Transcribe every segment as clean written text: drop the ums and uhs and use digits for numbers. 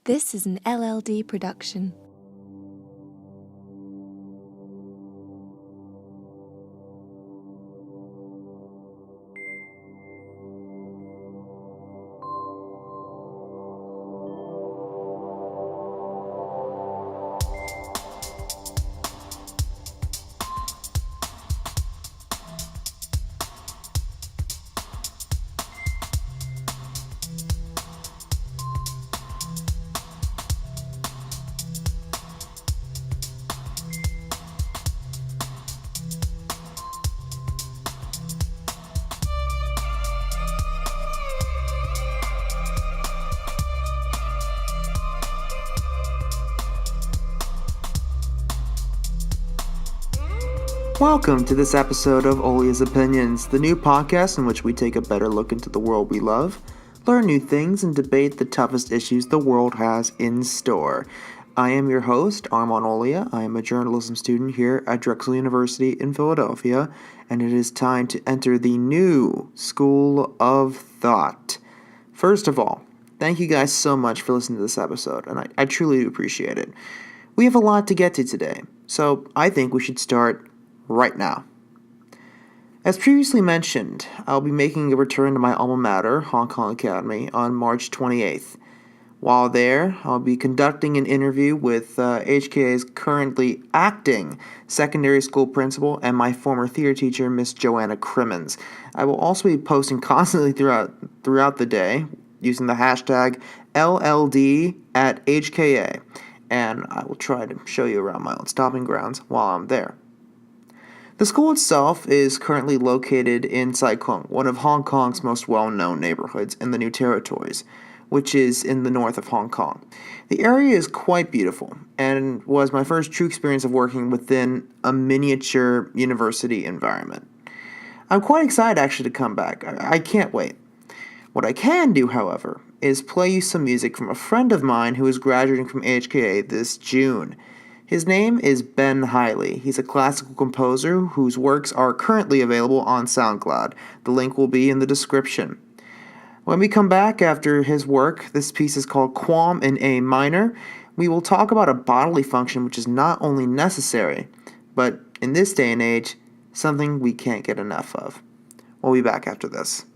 This is an LLD production. Welcome to this episode of Owlia's Opinions, the new podcast in which we take a better look into the world we love, learn new things, and debate the toughest issues the world has in store. I am your host, Armon Owlia. I am a journalism student here at Drexel University in Philadelphia, and it is time to enter the new School of Thought. First of all, thank you guys so much for listening to this episode, and I truly do appreciate it. We have a lot to get to today, so I think we should start right now. As previously mentioned, I'll be making a return to my alma mater, Hong Kong Academy, on March 28th. While there, I'll be conducting an interview with HKA's currently acting secondary school principal and my former theater teacher, Miss Joanna Crimmins. I will also be posting constantly throughout the day using the hashtag LLD at HKA, and I will try to show you around my own stomping grounds while I'm there. The school itself is currently located in Sai Kung, one of Hong Kong's most well-known neighborhoods in the New Territories, which is in the north of Hong Kong. The area is quite beautiful, and was my first true experience of working within a miniature university environment. I'm quite excited actually to come back. I can't wait. What I can do, however, is play you some music from a friend of mine who is graduating from HKA this June. His name is Ben Hiley. He's a classical composer whose works are currently available on SoundCloud. The link will be in the description. When we come back after his work, this piece is called Qualm in A minor. We will talk about a bodily function which is not only necessary, but in this day and age, something we can't get enough of. We'll be back after this.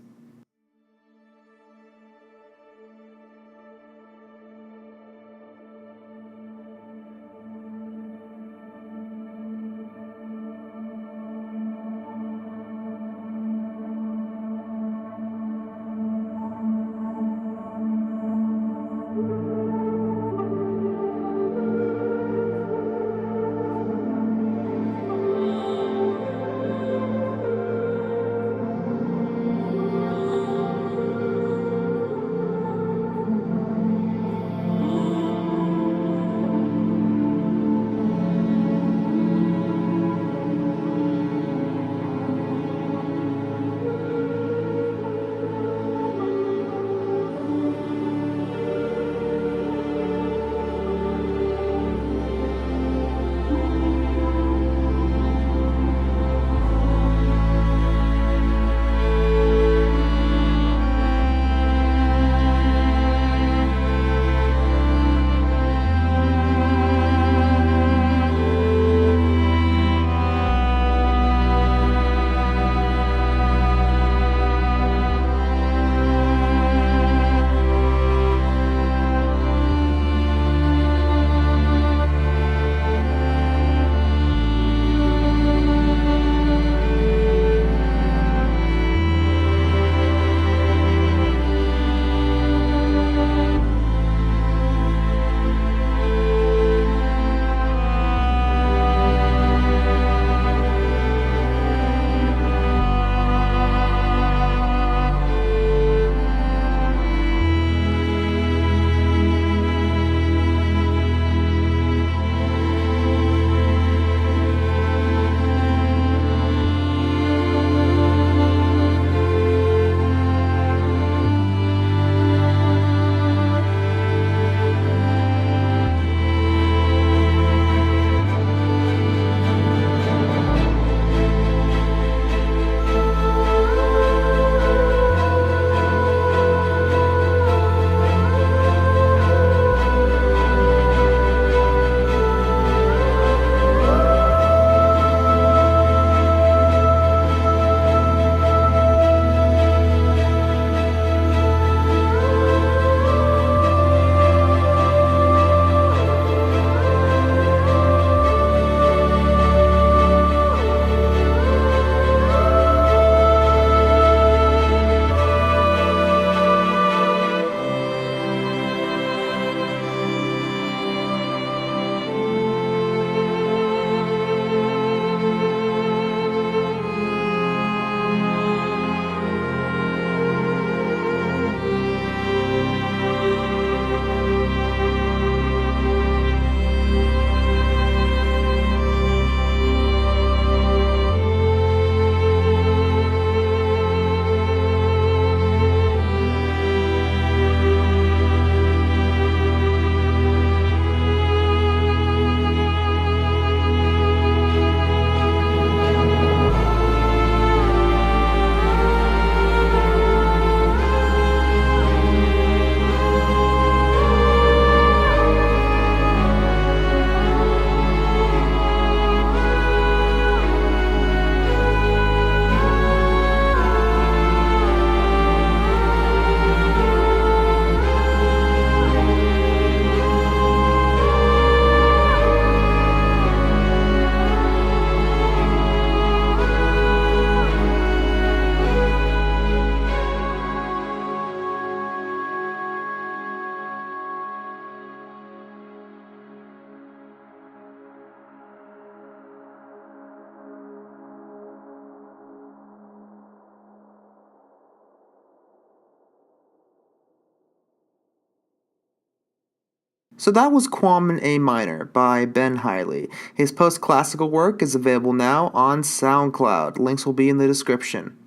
So that was Quam A Minor by Ben Hiley. His post-classical work is available now on SoundCloud. Links will be in the description.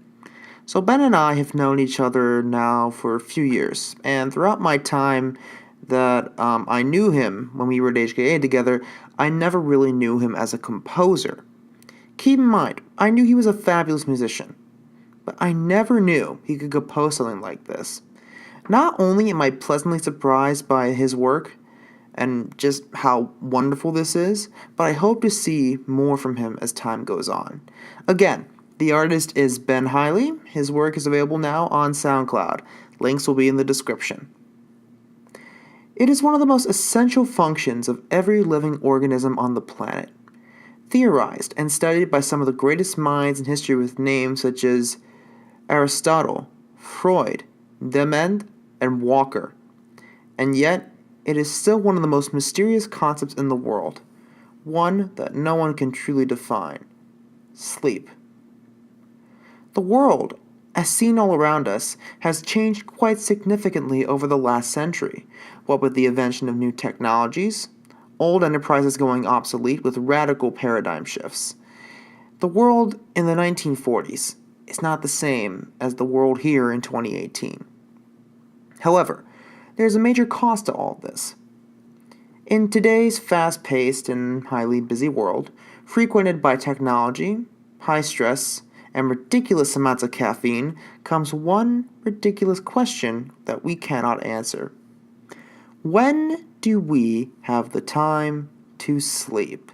So Ben and I have known each other now for a few years, and throughout my time that I knew him when we were at HKA together, I never really knew him as a composer. Keep in mind, I knew he was a fabulous musician, but I never knew he could compose something like this. Not only am I pleasantly surprised by his work and just how wonderful this is, but I hope to see more from him as time goes on. Again, the artist is Ben Hiley. His work is available now on SoundCloud. Links will be in the description. It is one of the most essential functions of every living organism on the planet. Theorized and studied by some of the greatest minds in history with names such as Aristotle, Freud, Dement, and Walker. And yet, it is still one of the most mysterious concepts in the world. One that no one can truly define. Sleep. The world, as seen all around us, has changed quite significantly over the last century, what with the invention of new technologies, old enterprises going obsolete with radical paradigm shifts. The world in the 1940s is not the same as the world here in 2018. However, there's a major cost to all of this. In today's fast-paced and highly busy world, frequented by technology, high stress, and ridiculous amounts of caffeine, comes one ridiculous question that we cannot answer. When do we have the time to sleep?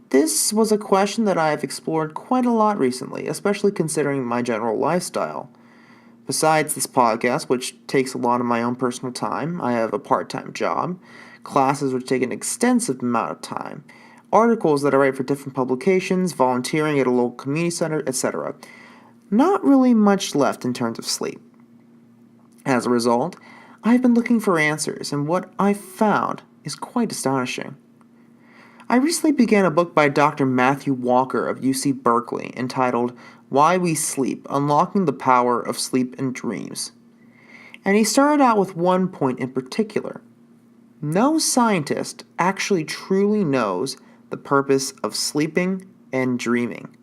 This was a question that I have explored quite a lot recently, especially considering my general lifestyle. Besides this podcast, which takes a lot of my own personal time, I have a part-time job, classes which take an extensive amount of time, articles that I write for different publications, volunteering at a local community center, etc. Not really much left in terms of sleep. As a result, I've been looking for answers, and what I've found is quite astonishing. I recently began a book by Dr. Matthew Walker of UC Berkeley entitled Why We Sleep: Unlocking the Power of Sleep and Dreams. And he started out with one point in particular. No scientist actually truly knows the purpose of sleeping and dreaming.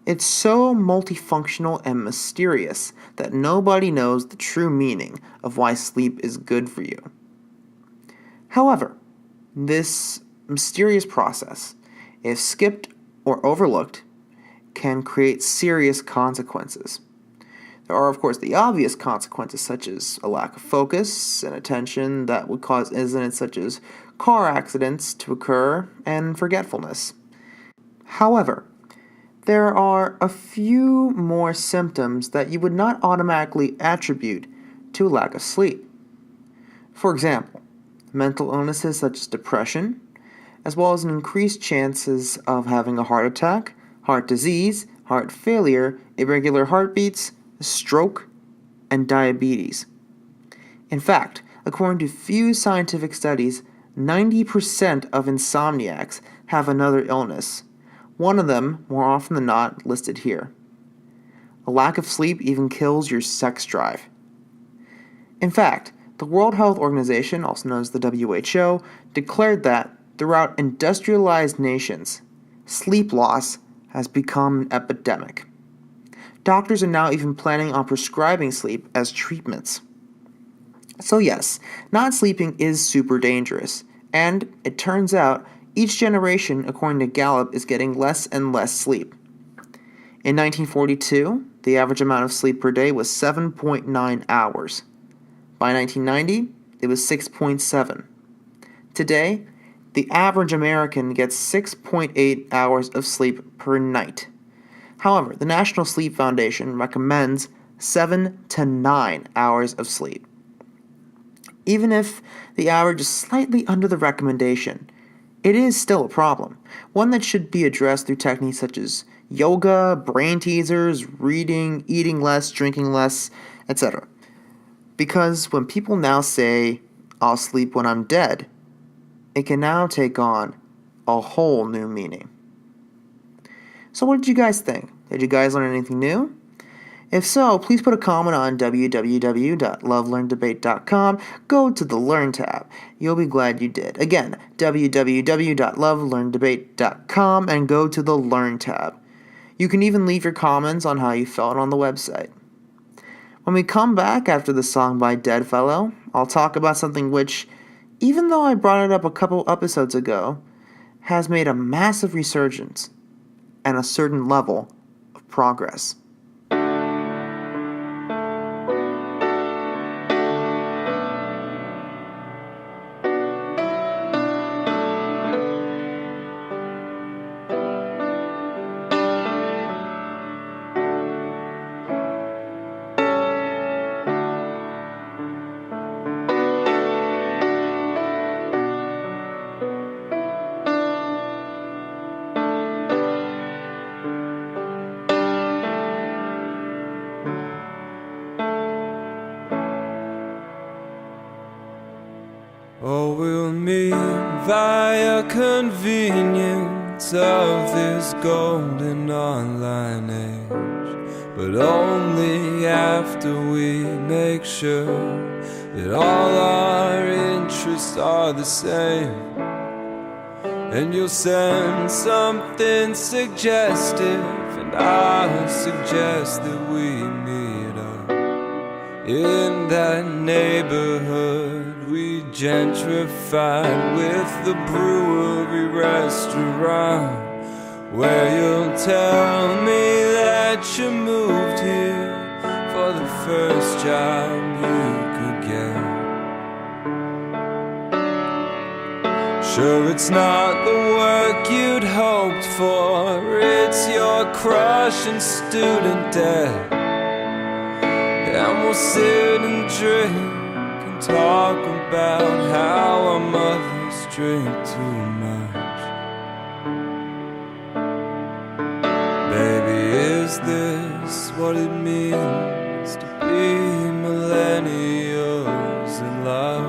It's so multifunctional and mysterious that nobody knows the true meaning of why sleep is good for you. However, this mysterious process, if skipped or overlooked, can create serious consequences. There are, of course, the obvious consequences, such as a lack of focus and attention that would cause incidents such as car accidents to occur and forgetfulness. However, there are a few more symptoms that you would not automatically attribute to a lack of sleep. For example, mental illnesses such as depression, as well as an increased chances of having a heart attack, heart disease, heart failure, irregular heartbeats, stroke, and diabetes. In fact, according to few scientific studies, 90% of insomniacs have another illness. One of them, more often than not, listed here. A lack of sleep even kills your sex drive. In fact, the World Health Organization, also known as the WHO, declared that throughout industrialized nations, sleep loss has become an epidemic. Doctors are now even planning on prescribing sleep as treatments. So yes, not sleeping is super dangerous, and it turns out each generation, according to Gallup, is getting less and less sleep. In 1942, the average amount of sleep per day was 7.9 hours. By 1990, it was 6.7. Today, the average American gets 6.8 hours of sleep per night. However, the National Sleep Foundation recommends 7 to 9 hours of sleep. Even if the average is slightly under the recommendation, it is still a problem, one that should be addressed through techniques such as yoga, brain teasers, reading, eating less, drinking less, etc. Because when people now say, "I'll sleep when I'm dead," it can now take on a whole new meaning. So what did you guys think? Did you guys learn anything new? If so, please put a comment on www.lovelearndebate.com. Go to the Learn tab. You'll be glad you did. Again, www.lovelearndebate.com and go to the Learn tab. You can even leave your comments on how you felt on the website. When we come back after the song by Deadfellow, I'll talk about something which, even though I brought it up a couple episodes ago, has made a massive resurgence and a certain level of progress. Oh, we'll meet via convenience of this golden online age, but only after we make sure that all our interests are the same. And you'll send something suggestive, and I'll suggest that we meet up in that neighborhood we gentrified with the brewery restaurant, where you'll tell me that you moved here for the first job you could get. Sure, it's not the work you'd hoped for, it's your crush and student debt. And we'll sit and drink and talk about how our mothers drink too much. Baby, is this what it means to be millennials in love?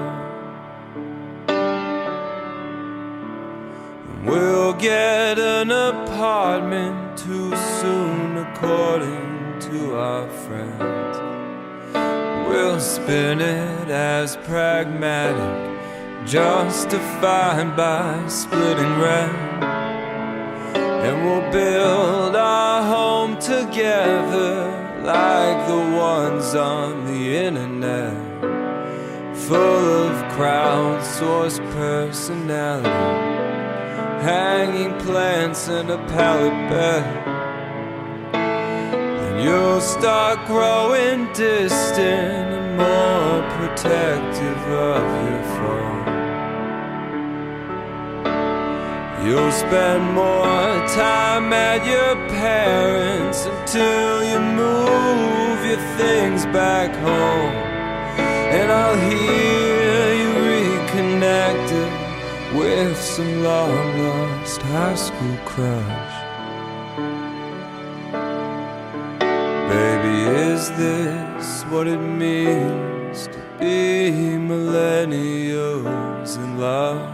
And we'll get an apartment too soon, according to our friends. We'll spin it as pragmatic, justified by splitting rent. And we'll build our home together like the ones on the internet, full of crowdsourced personality, hanging plants in a pallet bed. You'll start growing distant and more protective of your phone. You'll spend more time at your parents' until you move your things back home. And I'll hear you reconnected with some long-lost high school crush. Baby, is this what it means to be millennials in love?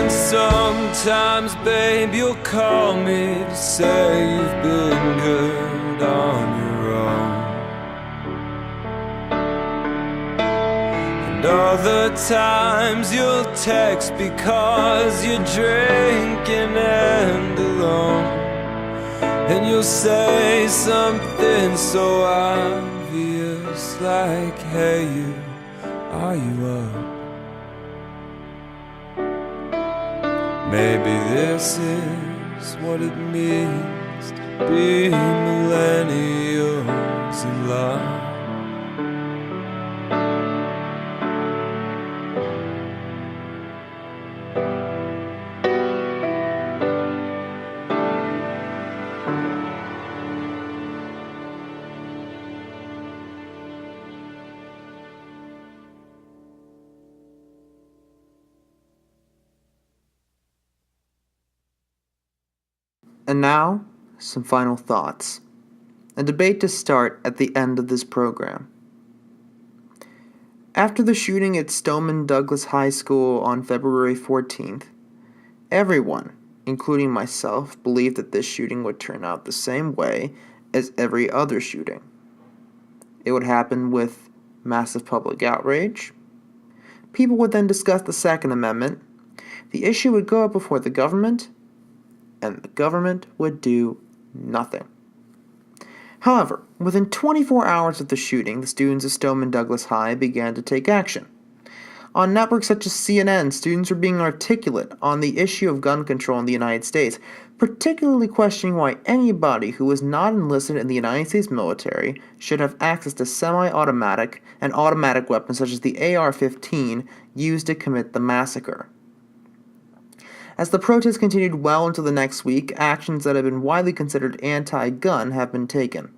Sometimes, babe, you'll call me to say you've been good on your own. And other times you'll text because you're drinking and alone. And you'll say something so obvious like, hey, are you up? Maybe this is what it means to be millennials in love. And now, some final thoughts. A debate to start at the end of this program. After the shooting at Stoneman Douglas High School on February 14th, everyone, including myself, believed that this shooting would turn out the same way as every other shooting. It would happen with massive public outrage. People would then discuss the Second Amendment. The issue would go up before the government, and the government would do nothing. However, within 24 hours of the shooting, the students of Stoneman Douglas High began to take action. On networks such as CNN, students were being articulate on the issue of gun control in the United States, particularly questioning why anybody who was not enlisted in the United States military should have access to semi-automatic and automatic weapons such as the AR-15 used to commit the massacre. As the protests continued well into the next week, actions that have been widely considered anti-gun have been taken.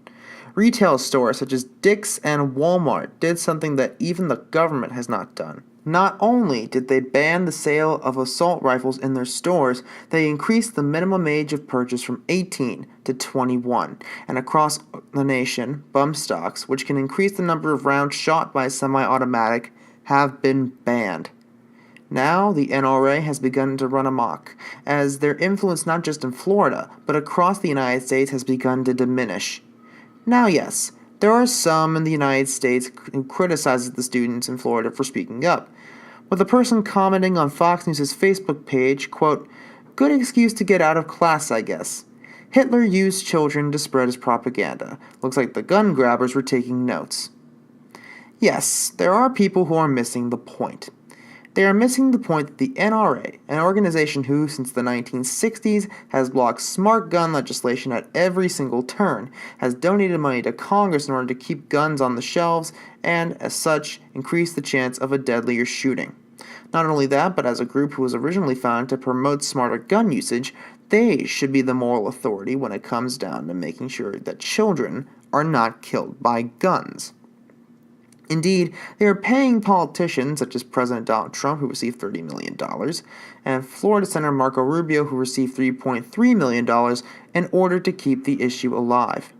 Retail stores such as Dick's and Walmart did something that even the government has not done. Not only did they ban the sale of assault rifles in their stores, they increased the minimum age of purchase from 18 to 21, and across the nation, bump stocks, which can increase the number of rounds shot by a semi-automatic, have been banned. Now, the NRA has begun to run amok, as their influence not just in Florida, but across the United States has begun to diminish. Now, yes, there are some in the United States who criticizes the students in Florida for speaking up, with a person commenting on Fox News' Facebook page, quote, "Good excuse to get out of class, I guess. Hitler used children to spread his propaganda. Looks like the gun grabbers were taking notes." Yes, there are people who are missing the point. They are missing the point that the NRA, an organization who, since the 1960s, has blocked smart gun legislation at every single turn, has donated money to Congress in order to keep guns on the shelves, and, as such, increase the chance of a deadlier shooting. Not only that, but as a group who was originally founded to promote smarter gun usage, they should be the moral authority when it comes down to making sure that children are not killed by guns. Indeed, they are paying politicians such as President Donald Trump, who received $30 million, and Florida Senator Marco Rubio, who received $3.3 million, in order to keep the issue alive.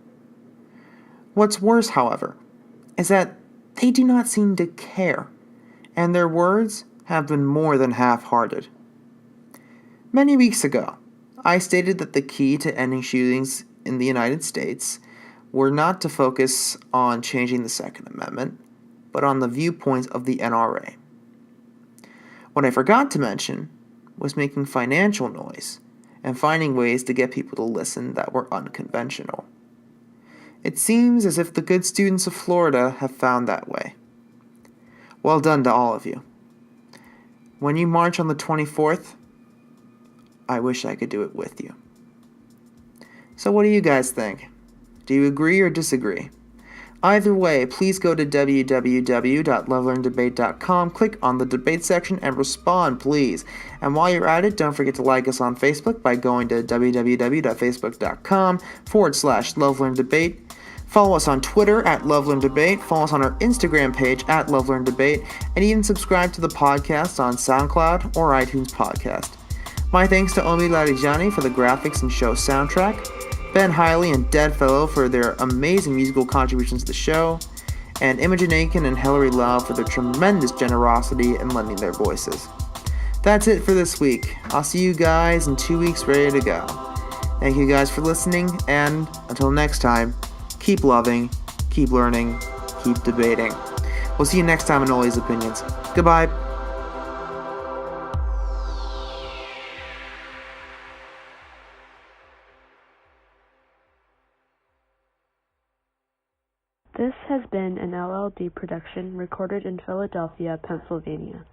What's worse, however, is that they do not seem to care, and their words have been more than half-hearted. Many weeks ago, I stated that the key to ending shootings in the United States were not to focus on changing the Second Amendment, but on the viewpoints of the NRA. What I forgot to mention was making financial noise and finding ways to get people to listen that were unconventional. It seems as if the good students of Florida have found that way. Well done to all of you. When you march on the 24th, I wish I could do it with you. So what do you guys think? Do you agree or disagree? Either way, please go to www.lovelearndebate.com, click on the debate section, and respond, please. And while you're at it, don't forget to like us on Facebook by going to www.facebook.com/lovelearndebate. Follow us on Twitter at @LoveLearnDebate, follow us on our Instagram page at LoveLearnDebate, and even subscribe to the podcast on SoundCloud or iTunes Podcast. My thanks to Omi Larijani for the graphics and show soundtrack, Ben Hiley and Deadfellow for their amazing musical contributions to the show, and Imogen Aiken and Hilary Lau for their tremendous generosity in lending their voices. That's it for this week. I'll see you guys in 2 weeks ready to go. Thank you guys for listening, and until next time, keep loving, keep learning, keep debating. We'll see you next time on Owlia's Opinions. Goodbye. This has been an LLD production recorded in Philadelphia, Pennsylvania.